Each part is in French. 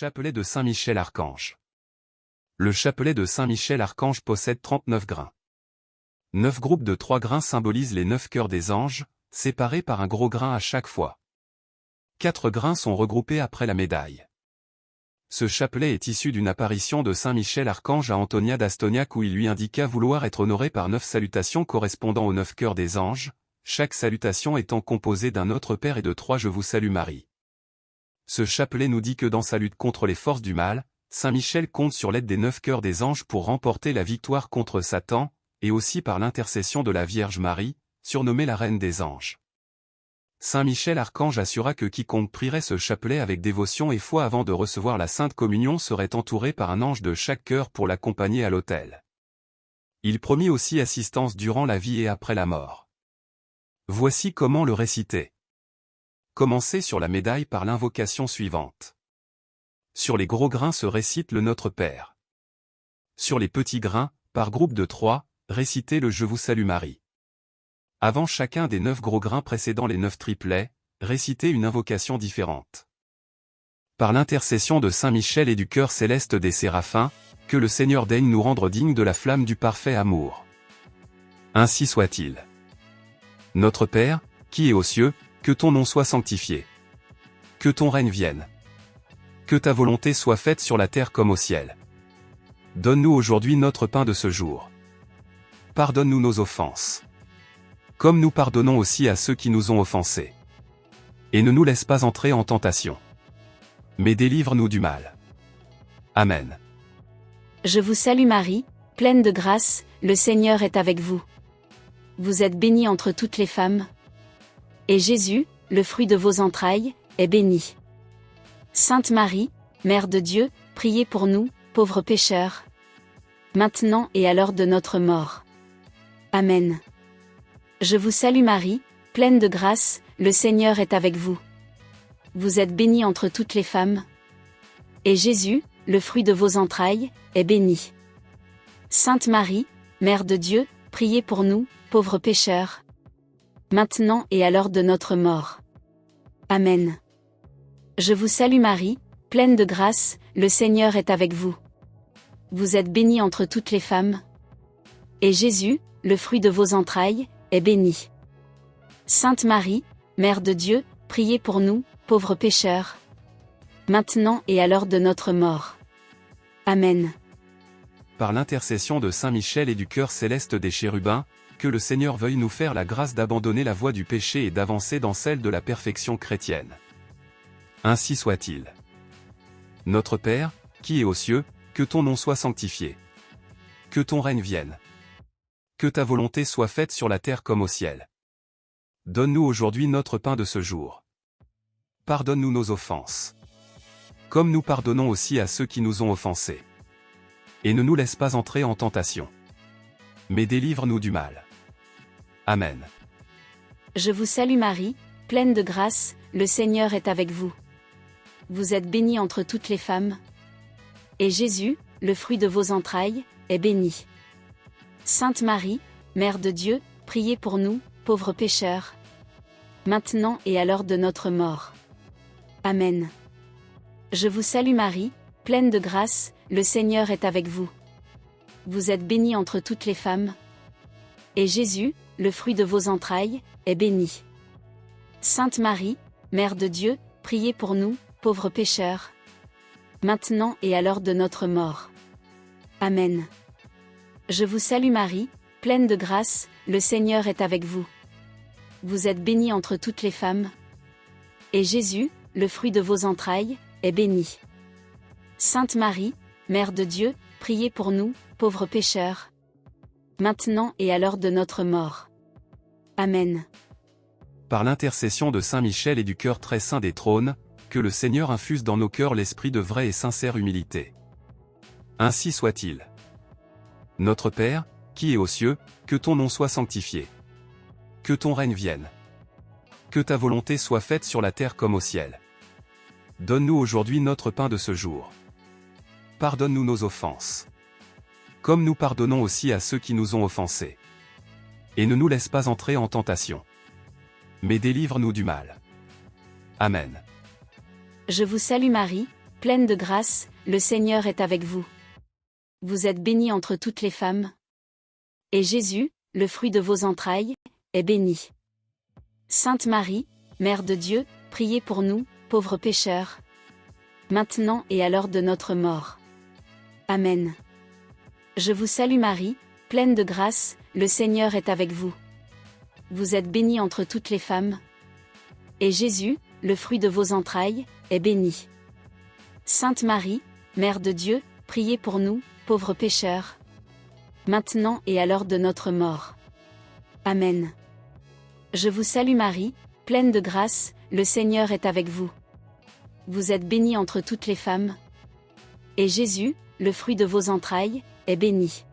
Chapelet de Saint-Michel-Archange. Le chapelet de Saint-Michel-Archange possède 39 grains. 9 groupes de 3 grains symbolisent les 9 cœurs des anges, séparés par un gros grain à chaque fois. 4 grains sont regroupés après la médaille. Ce chapelet est issu d'une apparition de Saint-Michel-Archange à Antonia d'Astoniac où il lui indiqua vouloir être honoré par 9 salutations correspondant aux 9 cœurs des anges, chaque salutation étant composée d'un Notre Père et de 3 Je vous salue Marie. Ce chapelet nous dit que dans sa lutte contre les forces du mal, Saint Michel compte sur l'aide des 9 cœurs des anges pour remporter la victoire contre Satan, et aussi par l'intercession de la Vierge Marie, surnommée la Reine des Anges. Saint Michel Archange assura que quiconque prierait ce chapelet avec dévotion et foi avant de recevoir la Sainte Communion serait entouré par un ange de chaque cœur pour l'accompagner à l'autel. Il promit aussi assistance durant la vie et après la mort. Voici comment le réciter. Commencez sur la médaille par l'invocation suivante. Sur les gros grains se récite le Notre Père. Sur les petits grains, par groupe de 3, récitez le Je vous salue Marie. Avant chacun des 9 gros grains précédant les 9 triplets, récitez une invocation différente. Par l'intercession de Saint Michel et du cœur céleste des séraphins, que le Seigneur daigne nous rendre dignes de la flamme du parfait amour. Ainsi soit-il. Notre Père, qui es aux cieux, que ton nom soit sanctifié. Que ton règne vienne. Que ta volonté soit faite sur la terre comme au ciel. Donne-nous aujourd'hui notre pain de ce jour. Pardonne-nous nos offenses. Comme nous pardonnons aussi à ceux qui nous ont offensés. Et ne nous laisse pas entrer en tentation. Mais délivre-nous du mal. Amen. Je vous salue Marie, pleine de grâce, le Seigneur est avec vous. Vous êtes bénie entre toutes les femmes. Et Jésus, le fruit de vos entrailles, est béni. Sainte Marie, Mère de Dieu, priez pour nous, pauvres pécheurs. Maintenant et à l'heure de notre mort. Amen. Je vous salue Marie, pleine de grâce, le Seigneur est avec vous. Vous êtes bénie entre toutes les femmes. Et Jésus, le fruit de vos entrailles, est béni. Sainte Marie, Mère de Dieu, priez pour nous, pauvres pécheurs. Maintenant et à l'heure de notre mort. Amen. Je vous salue Marie, pleine de grâce, le Seigneur est avec vous. Vous êtes bénie entre toutes les femmes. Et Jésus, le fruit de vos entrailles, est béni. Sainte Marie, Mère de Dieu, priez pour nous, pauvres pécheurs. Maintenant et à l'heure de notre mort. Amen. Par l'intercession de Saint Michel et du cœur céleste des chérubins, que le Seigneur veuille nous faire la grâce d'abandonner la voie du péché et d'avancer dans celle de la perfection chrétienne. Ainsi soit-il. Notre Père, qui es aux cieux, que ton nom soit sanctifié. Que ton règne vienne. Que ta volonté soit faite sur la terre comme au ciel. Donne-nous aujourd'hui notre pain de ce jour. Pardonne-nous nos offenses. Comme nous pardonnons aussi à ceux qui nous ont offensés. Et ne nous laisse pas entrer en tentation. Mais délivre-nous du mal. Amen. Je vous salue Marie, pleine de grâce, le Seigneur est avec vous. Vous êtes bénie entre toutes les femmes. Et Jésus, le fruit de vos entrailles, est béni. Sainte Marie, Mère de Dieu, priez pour nous, pauvres pécheurs. Maintenant et à l'heure de notre mort. Amen. Je vous salue Marie, pleine de grâce, le Seigneur est avec vous. Vous êtes bénie entre toutes les femmes. Et Jésus, le fruit de vos entrailles, est béni. Sainte Marie, Mère de Dieu, priez pour nous, pauvres pécheurs. Maintenant et à l'heure de notre mort. Amen. Je vous salue Marie, pleine de grâce, le Seigneur est avec vous. Vous êtes bénie entre toutes les femmes. Et Jésus, le fruit de vos entrailles, est béni. Sainte Marie, Mère de Dieu, priez pour nous, pauvres pécheurs. Maintenant et à l'heure de notre mort. Amen. Par l'intercession de Saint Michel et du cœur très saint des trônes, que le Seigneur infuse dans nos cœurs l'esprit de vraie et sincère humilité. Ainsi soit-il. Notre Père, qui es aux cieux, que ton nom soit sanctifié. Que ton règne vienne. Que ta volonté soit faite sur la terre comme au ciel. Donne-nous aujourd'hui notre pain de ce jour. Pardonne-nous nos offenses. Comme nous pardonnons aussi à ceux qui nous ont offensés. Et ne nous laisse pas entrer en tentation. Mais délivre-nous du mal. Amen. Je vous salue Marie, pleine de grâce, le Seigneur est avec vous. Vous êtes bénie entre toutes les femmes. Et Jésus, le fruit de vos entrailles, est béni. Sainte Marie, Mère de Dieu, priez pour nous, pauvres pécheurs, maintenant et à l'heure de notre mort. Amen. Je vous salue Marie, pleine de grâce, le Seigneur est avec vous. Vous êtes bénie entre toutes les femmes. Et Jésus, le fruit de vos entrailles, est béni. Sainte Marie, Mère de Dieu, priez pour nous, pauvres pécheurs, maintenant et à l'heure de notre mort. Amen. Je vous salue Marie, pleine de grâce, le Seigneur est avec vous. Vous êtes bénie entre toutes les femmes. Et Jésus, le fruit de vos entrailles, est béni.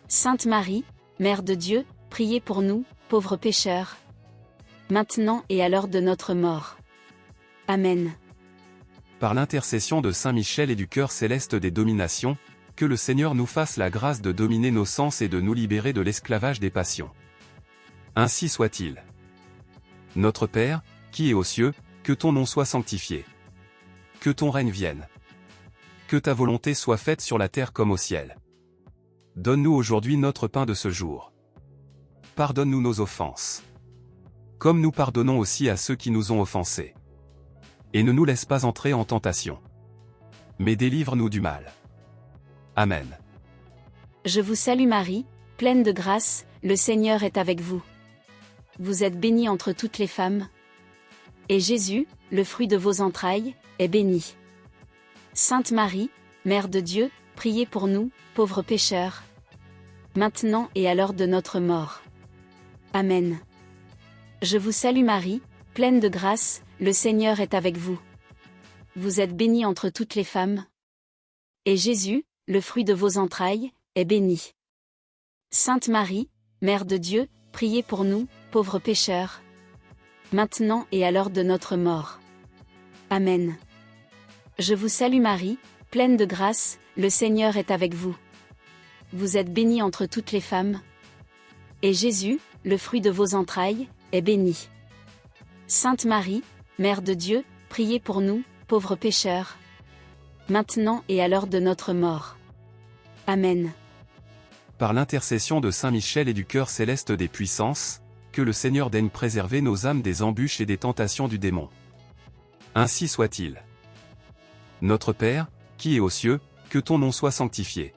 Sainte Marie, Mère de Dieu, priez pour nous, pauvres pécheurs, maintenant et à l'heure de notre mort. Amen. Par l'intercession de Saint Michel et du cœur céleste des dominations, que le Seigneur nous fasse la grâce de dominer nos sens et de nous libérer de l'esclavage des passions. Ainsi soit-il. Notre Père, qui es aux cieux, que ton nom soit sanctifié. Que ton règne vienne. Que ta volonté soit faite sur la terre comme au ciel. Donne-nous aujourd'hui notre pain de ce jour. Pardonne-nous nos offenses. Comme nous pardonnons aussi à ceux qui nous ont offensés. Et ne nous laisse pas entrer en tentation. Mais délivre-nous du mal. Amen. Je vous salue Marie, pleine de grâce, le Seigneur est avec vous. Vous êtes bénie entre toutes les femmes. Et Jésus, le fruit de vos entrailles, est béni. Sainte Marie, Mère de Dieu, priez pour nous, pauvres pécheurs, maintenant et à l'heure de notre mort. Amen. Je vous salue Marie, pleine de grâce, le Seigneur est avec vous. Vous êtes bénie entre toutes les femmes. Et Jésus, le fruit de vos entrailles, est béni. Sainte Marie, Mère de Dieu, priez pour nous, pauvres pécheurs, maintenant et à l'heure de notre mort. Amen. Je vous salue Marie, pleine de grâce, le Seigneur est avec vous. Vous êtes bénie entre toutes les femmes. Et Jésus, le fruit de vos entrailles, est béni. Sainte Marie, Mère de Dieu, priez pour nous, pauvres pécheurs, maintenant et à l'heure de notre mort. Amen. Par l'intercession de Saint Michel et du cœur céleste des puissances, que le Seigneur daigne préserver nos âmes des embûches et des tentations du démon. Ainsi soit-il. Notre Père, qui es aux cieux, que ton nom soit sanctifié.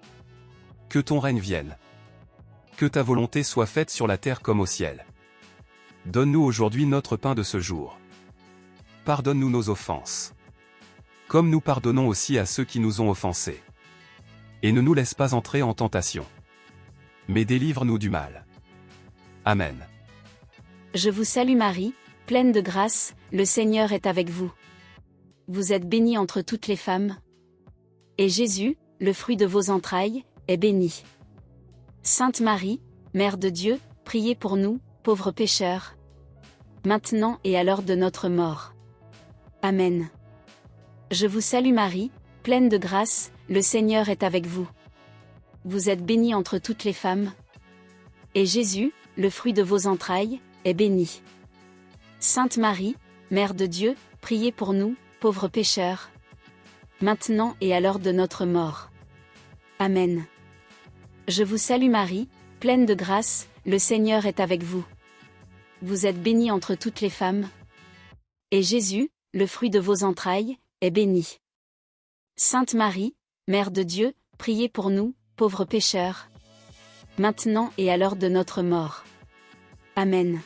Que ton règne vienne. Que ta volonté soit faite sur la terre comme au ciel. Donne-nous aujourd'hui notre pain de ce jour. Pardonne-nous nos offenses. Comme nous pardonnons aussi à ceux qui nous ont offensés. Et ne nous laisse pas entrer en tentation. Mais délivre-nous du mal. Amen. Je vous salue Marie, pleine de grâce, le Seigneur est avec vous. Vous êtes bénie entre toutes les femmes. Et Jésus, le fruit de vos entrailles, est béni. Sainte Marie, Mère de Dieu, priez pour nous, pauvres pécheurs, maintenant et à l'heure de notre mort. Amen. Je vous salue Marie, pleine de grâce, le Seigneur est avec vous. Vous êtes bénie entre toutes les femmes. Et Jésus, le fruit de vos entrailles, est béni. Sainte Marie, Mère de Dieu, priez pour nous, pauvres pécheurs, maintenant et à l'heure de notre mort. Amen. Je vous salue Marie, pleine de grâce, le Seigneur est avec vous. Vous êtes bénie entre toutes les femmes. Et Jésus, le fruit de vos entrailles, est béni. Sainte Marie, Mère de Dieu, priez pour nous, pauvres pécheurs, maintenant et à l'heure de notre mort. Amen.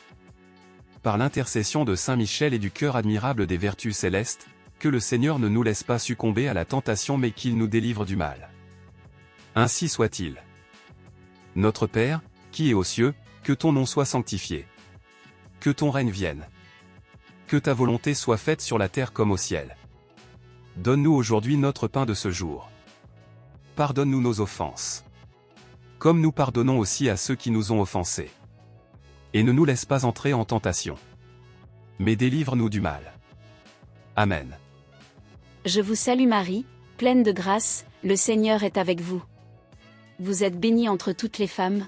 Par l'intercession de Saint Michel et du cœur admirable des vertus célestes, que le Seigneur ne nous laisse pas succomber à la tentation mais qu'il nous délivre du mal. Ainsi soit-il. Notre Père, qui es aux cieux, que ton nom soit sanctifié. Que ton règne vienne. Que ta volonté soit faite sur la terre comme au ciel. Donne-nous aujourd'hui notre pain de ce jour. Pardonne-nous nos offenses. Comme nous pardonnons aussi à ceux qui nous ont offensés. Et ne nous laisse pas entrer en tentation. Mais délivre-nous du mal. Amen. Je vous salue Marie, pleine de grâce, le Seigneur est avec vous. Vous êtes bénie entre toutes les femmes.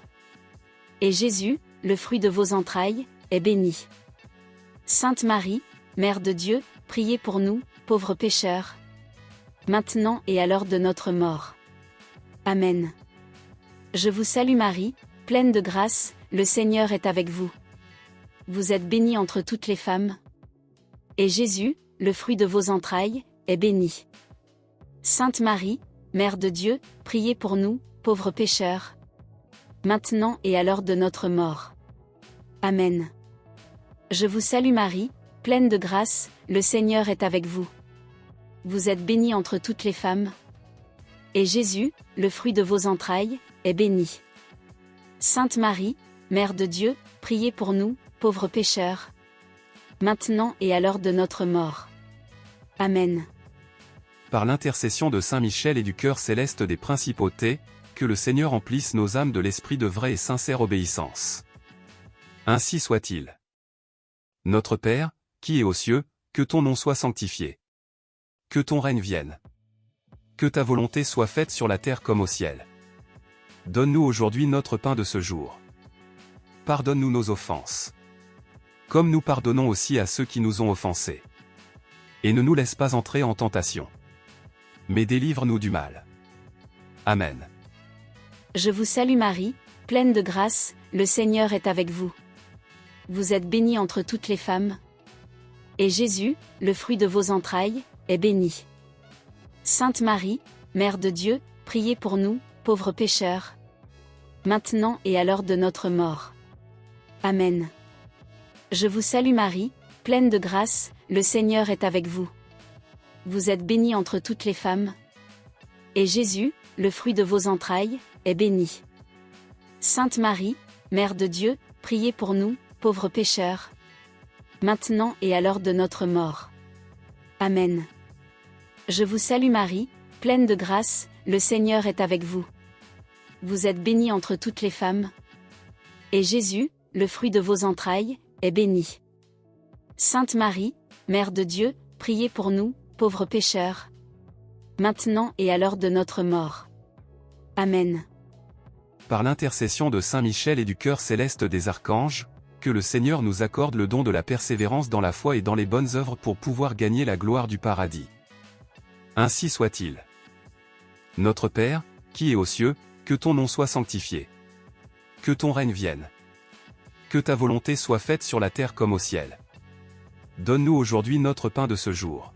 Et Jésus, le fruit de vos entrailles, est béni. Sainte Marie, Mère de Dieu, priez pour nous, pauvres pécheurs, maintenant et à l'heure de notre mort. Amen. Je vous salue Marie, pleine de grâce, le Seigneur est avec vous. Vous êtes bénie entre toutes les femmes. Et Jésus, le fruit de vos entrailles, est béni. Sainte Marie, Mère de Dieu, priez pour nous, pauvres pécheurs, maintenant et à l'heure de notre mort. Amen. Je vous salue Marie, pleine de grâce, le Seigneur est avec vous. Vous êtes bénie entre toutes les femmes. Et Jésus, le fruit de vos entrailles, est béni. Sainte Marie, Mère de Dieu, priez pour nous, pauvres pécheurs, maintenant et à l'heure de notre mort. Amen. Par l'intercession de Saint Michel et du cœur céleste des principautés, que le Seigneur emplisse nos âmes de l'esprit de vraie et sincère obéissance. Ainsi soit-il. Notre Père, qui es aux cieux, que ton nom soit sanctifié. Que ton règne vienne. Que ta volonté soit faite sur la terre comme au ciel. Donne-nous aujourd'hui notre pain de ce jour. Pardonne-nous nos offenses. Comme nous pardonnons aussi à ceux qui nous ont offensés. Et ne nous laisse pas entrer en tentation. Mais délivre-nous du mal. Amen. Je vous salue Marie, pleine de grâce, le Seigneur est avec vous. Vous êtes bénie entre toutes les femmes. Et Jésus, le fruit de vos entrailles, est béni. Sainte Marie, Mère de Dieu, priez pour nous, pauvres pécheurs, maintenant et à l'heure de notre mort. Amen. Je vous salue Marie, pleine de grâce, le Seigneur est avec vous. Vous êtes bénie entre toutes les femmes. Et Jésus, le fruit de vos entrailles, est béni. Sainte Marie, Mère de Dieu, priez pour nous, pauvres pécheurs, maintenant et à l'heure de notre mort. Amen. Je vous salue Marie, pleine de grâce, le Seigneur est avec vous. Vous êtes bénie entre toutes les femmes. Et Jésus, le fruit de vos entrailles, est béni. Sainte Marie, Mère de Dieu, priez pour nous, pauvres pécheurs, maintenant et à l'heure de notre mort. Amen. Par l'intercession de Saint Michel et du cœur céleste des archanges, que le Seigneur nous accorde le don de la persévérance dans la foi et dans les bonnes œuvres pour pouvoir gagner la gloire du paradis. Ainsi soit-il. Notre Père, qui es aux cieux, que ton nom soit sanctifié. Que ton règne vienne. Que ta volonté soit faite sur la terre comme au ciel. Donne-nous aujourd'hui notre pain de ce jour.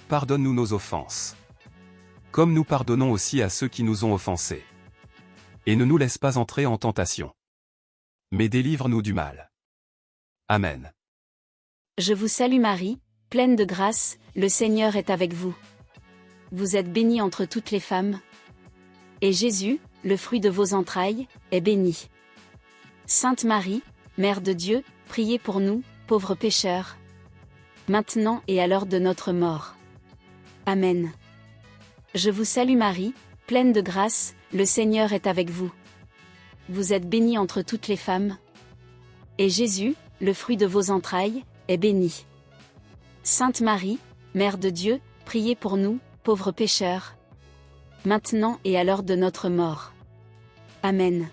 Pardonne-nous nos offenses. Comme nous pardonnons aussi à ceux qui nous ont offensés. Et ne nous laisse pas entrer en tentation. Mais délivre-nous du mal. Amen. Je vous salue Marie, pleine de grâce, le Seigneur est avec vous. Vous êtes bénie entre toutes les femmes. Et Jésus, le fruit de vos entrailles, est béni. Sainte Marie, Mère de Dieu, priez pour nous, pauvres pécheurs, maintenant et à l'heure de notre mort. Amen. Je vous salue Marie, pleine de grâce, le Seigneur est avec vous. Vous êtes bénie entre toutes les femmes. Et Jésus, le fruit de vos entrailles, est béni. Sainte Marie, Mère de Dieu, priez pour nous, pauvres pécheurs, maintenant et à l'heure de notre mort. Amen.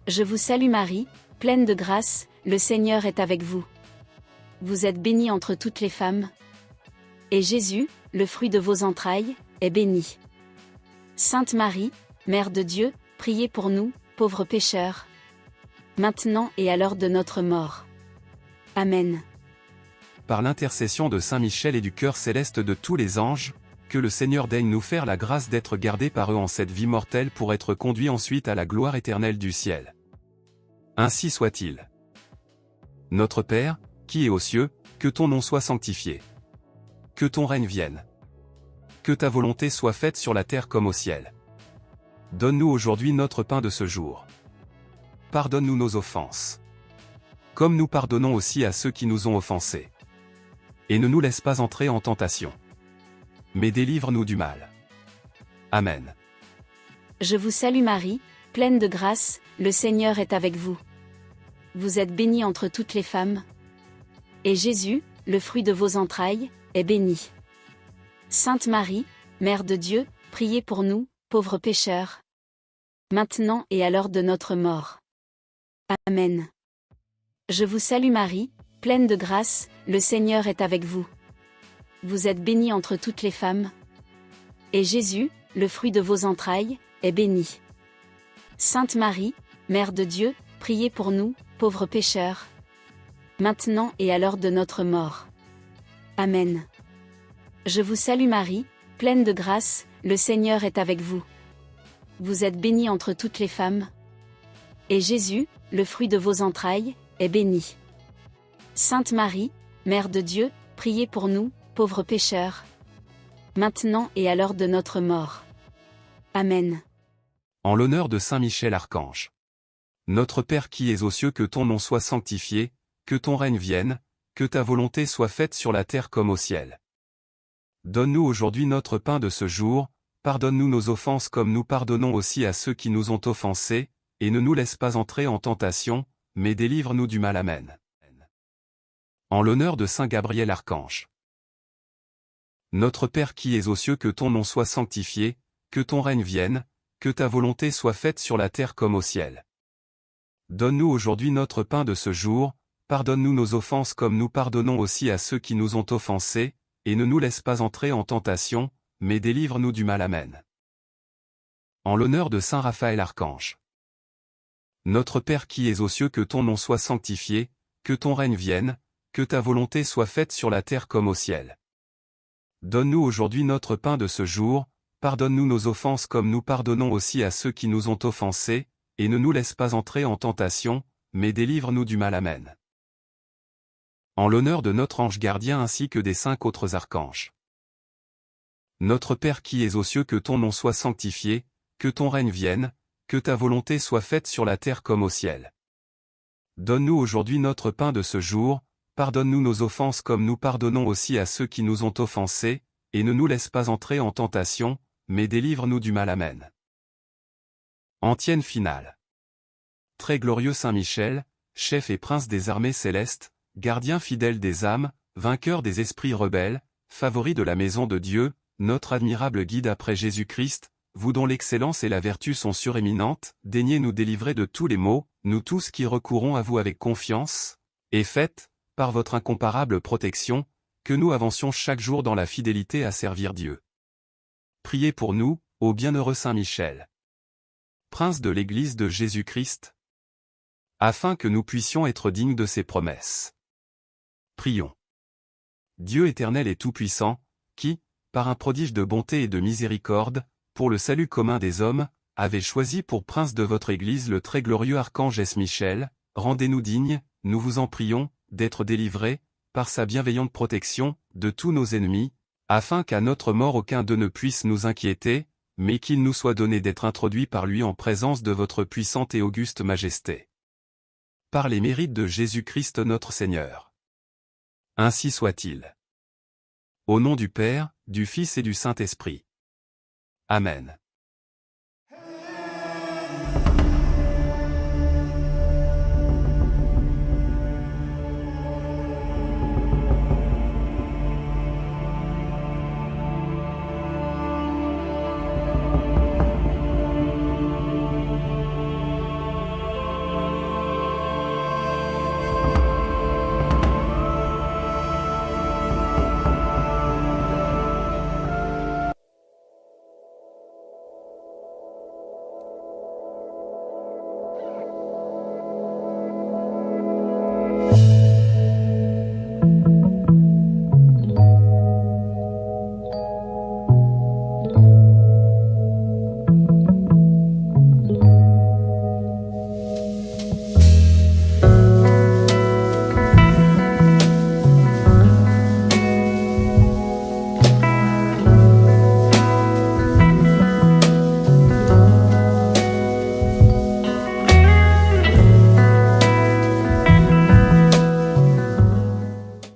Je vous salue Marie, pleine de grâce, le Seigneur est avec vous. Vous êtes bénie entre toutes les femmes. Et Jésus, le fruit de vos entrailles, est béni. Sainte Marie, Mère de Dieu, priez pour nous, pauvres pécheurs, maintenant et à l'heure de notre mort. Amen. Par l'intercession de Saint Michel et du cœur céleste de tous les anges, que le Seigneur daigne nous faire la grâce d'être gardés par eux en cette vie mortelle pour être conduits ensuite à la gloire éternelle du ciel. Ainsi soit-il. Notre Père, qui es aux cieux, que ton nom soit sanctifié. Que ton règne vienne. Que ta volonté soit faite sur la terre comme au ciel. Donne-nous aujourd'hui notre pain de ce jour. Pardonne-nous nos offenses. Comme nous pardonnons aussi à ceux qui nous ont offensés. Et ne nous laisse pas entrer en tentation. Mais délivre-nous du mal. Amen. Je vous salue Marie, pleine de grâce, le Seigneur est avec vous. Vous êtes bénie entre toutes les femmes. Et Jésus, le fruit de vos entrailles, est béni. Sainte Marie, Mère de Dieu, priez pour nous, pauvres pécheurs, maintenant et à l'heure de notre mort. Amen. Je vous salue Marie, pleine de grâce, le Seigneur est avec vous. Vous êtes bénie entre toutes les femmes. Et Jésus, le fruit de vos entrailles, est béni. Sainte Marie, Mère de Dieu, priez pour nous, pauvres pécheurs, maintenant et à l'heure de notre mort. Amen. Je vous salue Marie, pleine de grâce, le Seigneur est avec vous. Vous êtes bénie entre toutes les femmes. Et Jésus, le fruit de vos entrailles, est béni. Sainte Marie, Mère de Dieu, priez pour nous, pauvres pécheurs, maintenant et à l'heure de notre mort. Amen. En l'honneur de Saint Michel Archange. Notre Père qui es aux cieux, que ton nom soit sanctifié, que ton règne vienne, que ta volonté soit faite sur la terre comme au ciel. Donne-nous aujourd'hui notre pain de ce jour, pardonne-nous nos offenses comme nous pardonnons aussi à ceux qui nous ont offensés, et ne nous laisse pas entrer en tentation, mais délivre-nous du mal. Amen. En l'honneur de Saint Gabriel Archange. Notre Père qui es aux cieux, que ton nom soit sanctifié, que ton règne vienne, que ta volonté soit faite sur la terre comme au ciel. Donne-nous aujourd'hui notre pain de ce jour, pardonne-nous nos offenses comme nous pardonnons aussi à ceux qui nous ont offensés, et ne nous laisse pas entrer en tentation, mais délivre-nous du mal. Amen. En l'honneur de Saint Raphaël Archange. Notre Père qui es aux cieux, que ton nom soit sanctifié, que ton règne vienne, que ta volonté soit faite sur la terre comme au ciel. Donne-nous aujourd'hui notre pain de ce jour, pardonne-nous nos offenses comme nous pardonnons aussi à ceux qui nous ont offensés, et ne nous laisse pas entrer en tentation, mais délivre-nous du mal. Amen. En l'honneur de notre ange gardien ainsi que des 5 autres archanges. Notre Père qui es aux cieux, que ton nom soit sanctifié, que ton règne vienne, que ta volonté soit faite sur la terre comme au ciel. Donne-nous aujourd'hui notre pain de ce jour, pardonne-nous nos offenses comme nous pardonnons aussi à ceux qui nous ont offensés, et ne nous laisse pas entrer en tentation, mais délivre-nous du mal. Amen. Antienne finale. Très glorieux Saint Michel, chef et prince des armées célestes, gardien fidèle des âmes, vainqueur des esprits rebelles, favori de la maison de Dieu, notre admirable guide après Jésus-Christ, vous dont l'excellence et la vertu sont suréminentes, daignez nous délivrer de tous les maux, nous tous qui recourons à vous avec confiance, et faites, par votre incomparable protection, que nous avancions chaque jour dans la fidélité à servir Dieu. Priez pour nous, ô bienheureux Saint Michel, prince de l'Église de Jésus-Christ, afin que nous puissions être dignes de ses promesses. Prions. Dieu éternel et tout-puissant, qui, par un prodige de bonté et de miséricorde, pour le salut commun des hommes, avez choisi pour prince de votre Église le très glorieux archange S. Michel, rendez-nous dignes, nous vous en prions, d'être délivrés, par sa bienveillante protection, de tous nos ennemis, afin qu'à notre mort aucun d'eux ne puisse nous inquiéter, mais qu'il nous soit donné d'être introduits par lui en présence de votre puissante et auguste majesté. Par les mérites de Jésus-Christ notre Seigneur. Ainsi soit-il. Au nom du Père, du Fils et du Saint-Esprit. Amen.